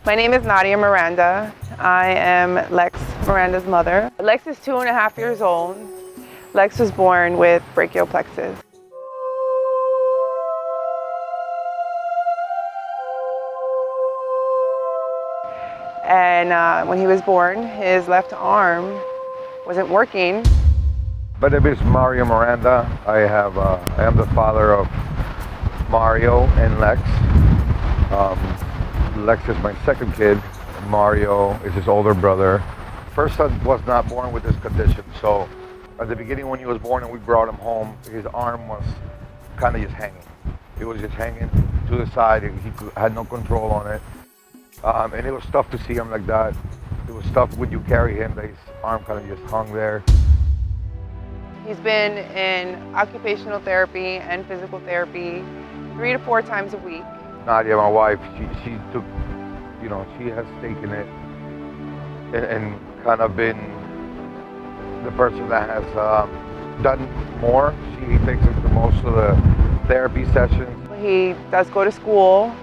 My name is Nadia Miranda. I am Lex Miranda's mother. Lex is 2.5 years old. Lex was born with brachial plexus. And when he was born, his left arm wasn't working. My name is Mario Miranda. I am the father of Mario and Lex. Lex is my second kid. Mario is his older brother. First son was not born with this condition, so at the beginning when he was born and we brought him home, his arm was kind of just hanging. It was just hanging to the side. He had no control on it. And it was tough to see him like that. It was tough when you carry him, that his arm kind of just hung there. He's been in occupational therapy and physical therapy 3 to 4 times a week. Nadia, my wife, she took, she has taken it and kind of been the person that has done more. She takes it to most of the therapy sessions. He does go to school,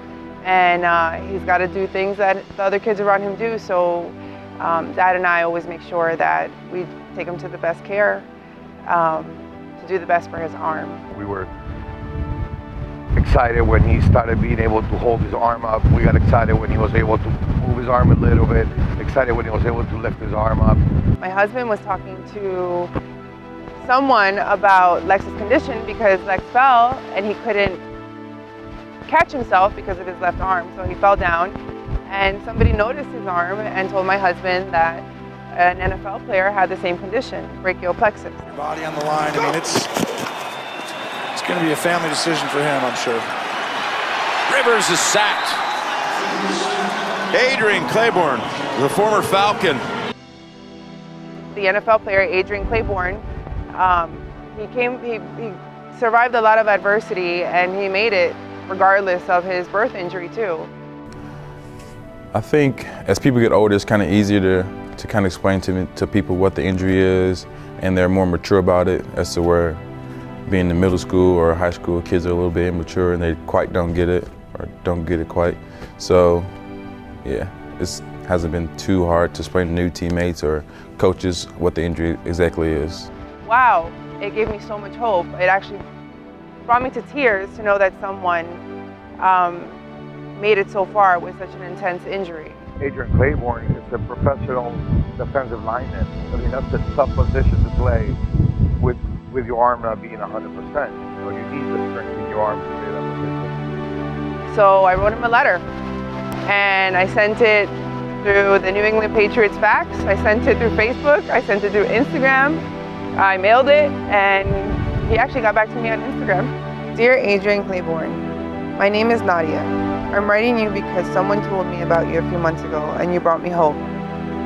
and he's got to do things that the other kids around him do, so Dad and I always make sure that we take him to the best care to do the best for his arm. We were excited when he started being able to hold his arm up. We got excited when he was able to move his arm a little bit, excited when he was able to lift his arm up. My husband was talking to someone about Lex's condition because Lex fell and he couldn't catch himself because of his left arm, so he fell down, and somebody noticed his arm and told my husband that an NFL player had the same condition, brachial plexus. Your body on the line. I mean, it's going to be a family decision for him, I'm sure. Rivers is sacked. Adrian Clayborn, the former Falcon. The NFL player Adrian Clayborn, he survived a lot of adversity, and he made it regardless of his birth injury too. I think as people get older, it's kind of easier to kind of explain to people what the injury is, and they're more mature about it, as to where being in middle school or high school, kids are a little bit immature and they quite don't get it, or don't get it quite. So yeah, it hasn't been too hard to explain to new teammates or coaches what the injury exactly is. Wow, it gave me so much hope. It actually brought me to tears to know that someone made it so far with such an intense injury. Adrian Clayborn is a professional defensive lineman. I mean, that's a tough position to play with your arm not being 100%. So you need the strength in your arm to play that position. So I wrote him a letter, and I sent it through the New England Patriots fax. I sent it through Facebook. I sent it through Instagram. I mailed it, and he actually got back to me on Instagram. Dear Adrian Clayborn, my name is Nadia. I'm writing you because someone told me about you a few months ago, and you brought me hope.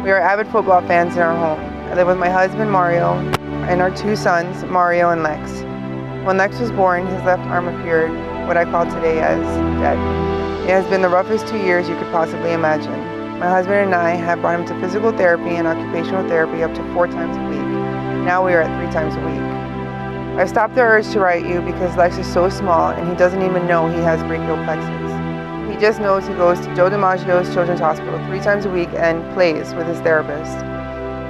We are avid football fans in our home. I live with my husband, Mario, and our 2 sons, Mario and Lex. When Lex was born, his left arm appeared what I call today as dead. It has been the roughest 2 years you could possibly imagine. My husband and I have brought him to physical therapy and occupational therapy up to 4 times a week. Now we are at 3 times a week. I stopped the urge to write you because Lex is so small and he doesn't even know he has brachial plexus. He just knows he goes to Joe DiMaggio's Children's Hospital 3 times a week and plays with his therapist.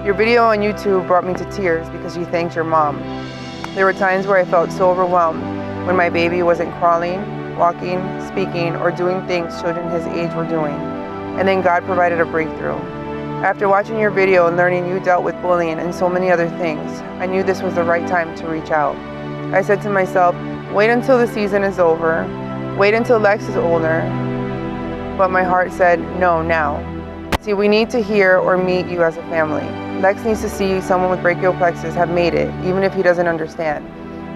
Your video on YouTube brought me to tears because you thanked your mom. There were times where I felt so overwhelmed when my baby wasn't crawling, walking, speaking, or doing things children his age were doing. And then God provided a breakthrough. After watching your video and learning you dealt with bullying and so many other things, I knew this was the right time to reach out. I said to myself, wait until the season is over, wait until Lex is older, but my heart said, no, now. See, we need to hear or meet you as a family. Lex needs to see someone with brachial plexus have made it, even if he doesn't understand.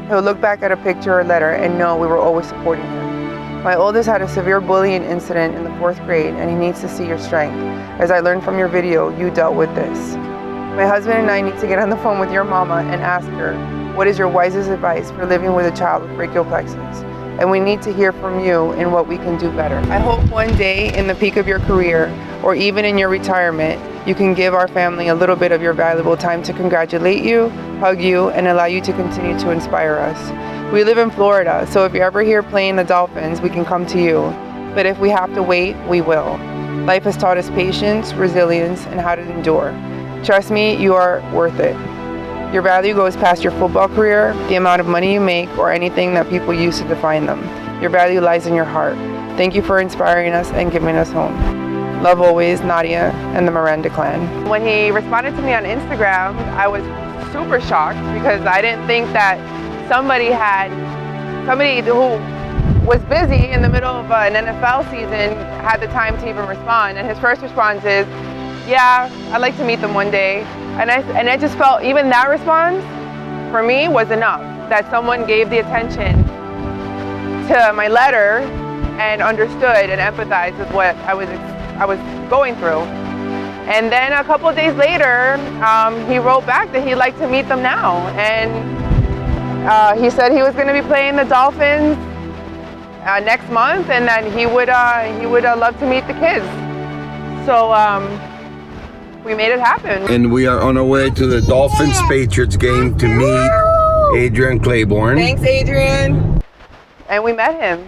He'll look back at a picture or letter and know we were always supporting him. My oldest had a severe bullying incident in the 4th grade, and he needs to see your strength. As I learned from your video, you dealt with this. My husband and I need to get on the phone with your mama and ask her, what is your wisest advice for living with a child with brachial plexus? And we need to hear from you in what we can do better. I hope one day in the peak of your career, or even in your retirement, you can give our family a little bit of your valuable time to congratulate you, hug you, and allow you to continue to inspire us. We live in Florida, so if you're ever here playing the Dolphins, we can come to you. But if we have to wait, we will. Life has taught us patience, resilience, and how to endure. Trust me, you are worth it. Your value goes past your football career, the amount of money you make, or anything that people use to define them. Your value lies in your heart. Thank you for inspiring us and giving us home. Love always, Nadia and the Miranda clan. When he responded to me on Instagram, I was super shocked because I didn't think that somebody who was busy in the middle of an NFL season had the time to even respond. And his first response is, yeah, I'd like to meet them one day. And I just felt even that response for me was enough, that someone gave the attention to my letter and understood and empathized with what I was going through. And then a couple of days later, he wrote back that he'd like to meet them now. And he said he was going to be playing the Dolphins next month, and that he would love to meet the kids. So we made it happen. And we are on our way to the Dolphins-Patriots game to meet Adrian Clayborn. Thanks, Adrian. And we met him.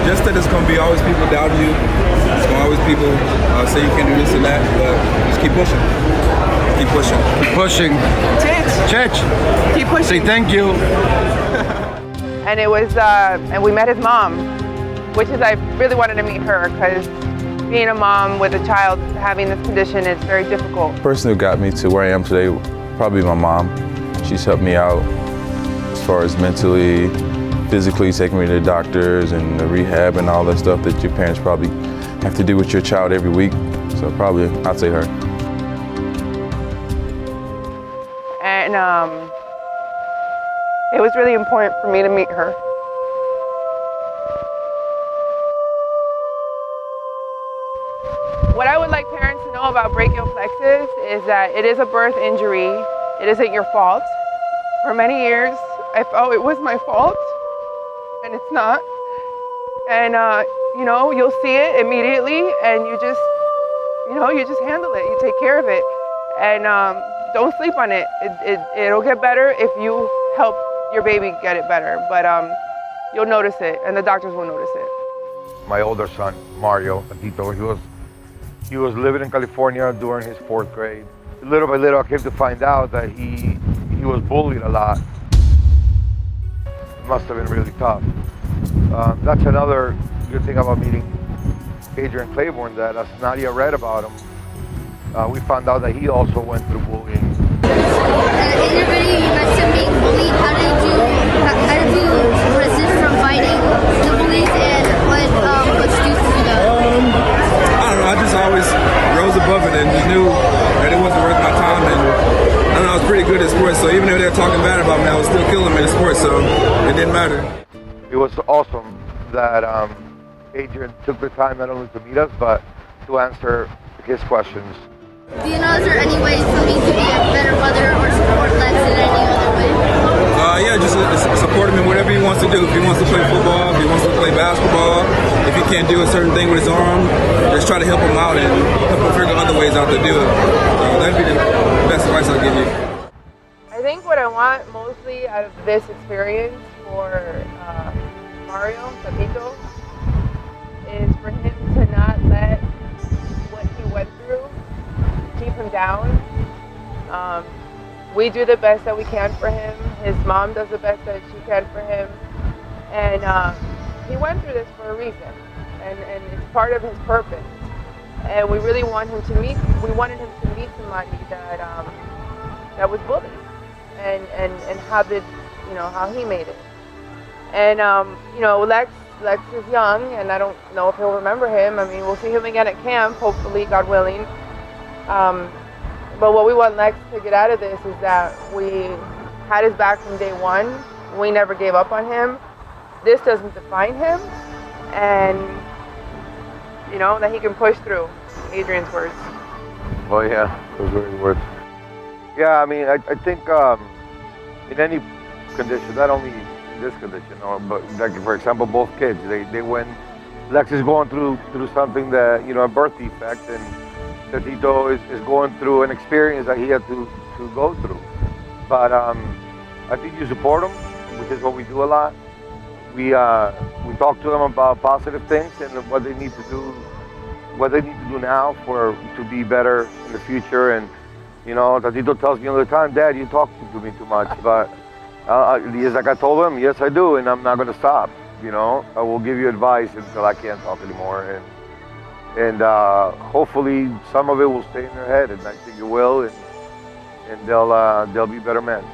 Just that there's going to be always people doubting you. There's going to always people say you can't do this and that, but just keep pushing. Keep pushing. Keep pushing. Church. Keep pushing. Say thank you. And it was, and we met his mom, which is, I really wanted to meet her because being a mom with a child having this condition is very difficult. The person who got me to where I am today, probably my mom. She's helped me out as far as mentally, physically, taking me to the doctors and the rehab and all that stuff that your parents probably have to do with your child every week. So probably, I'd say her. And it was really important for me to meet her. What I would like parents to know about brachial plexus is that it is a birth injury. It isn't your fault. For many years, I felt it was my fault. And it's not. And you know, you'll see it immediately, and you just handle it. You take care of it, and don't sleep on it. It'll get better if you help your baby get it better. But you'll notice it, and the doctors will notice it. My older son, Mario, he was living in California during his 4th grade. Little by little, I came to find out that he was bullied a lot. Must have been really tough. That's another good thing about meeting Adrian Clayborn, that as Nadia read about him, we found out that he also went through bullying. In your video, you mentioned being bullied. How did you resist from fighting the bullies, and what excuses you got? I don't know, I just always rose above it and just knew that it wasn't worth my time, and I don't know, I was pretty good at sports, so even though they're talking bad about me, I was still killing them in sports, so it didn't matter. It was awesome that Adrian took the time not only to meet us, but to answer his questions. Do you know, is there any ways for me to be a better mother or support Lex in any other way? Yeah, just support him in whatever he wants to do. If he wants to play football, if he wants to play basketball, if he can't do a certain thing with his arm, just try to help him out and help him figure other ways out to do it. That'd be the best advice I'll give you. I think what I want mostly out of this experience for Mario, Pepito, is for him to not let what he went through keep him down. We do the best that we can for him. His mom does the best that she can for him. And he went through this for a reason. And it's part of his purpose. And we really want him to meet, we wanted him to meet somebody that was bullied. And how he made it. And Lex is young, and I don't know if he'll remember him. I mean, we'll see him again at camp, hopefully, God willing. But what we want Lex to get out of this is that we had his back from day one. We never gave up on him. This doesn't define him, and that he can push through. Adrian's words. Oh yeah, those were his words. Yeah, I mean, I think in any condition, not only in this condition, but like for example, both kids, they went. Lex is going through something that, you know, a birth defect, and Tito is going through an experience that he had to go through. But I think you support them, which is what we do a lot. We talk to them about positive things and what they need to do now to be better in the future. And you know, Tito tells me all the time, Dad, you talk to me too much. But it's like I told him, yes, I do, and I'm not going to stop. You know, I will give you advice until I can't talk anymore, and hopefully some of it will stay in their head, and I think it will, and they'll be better men.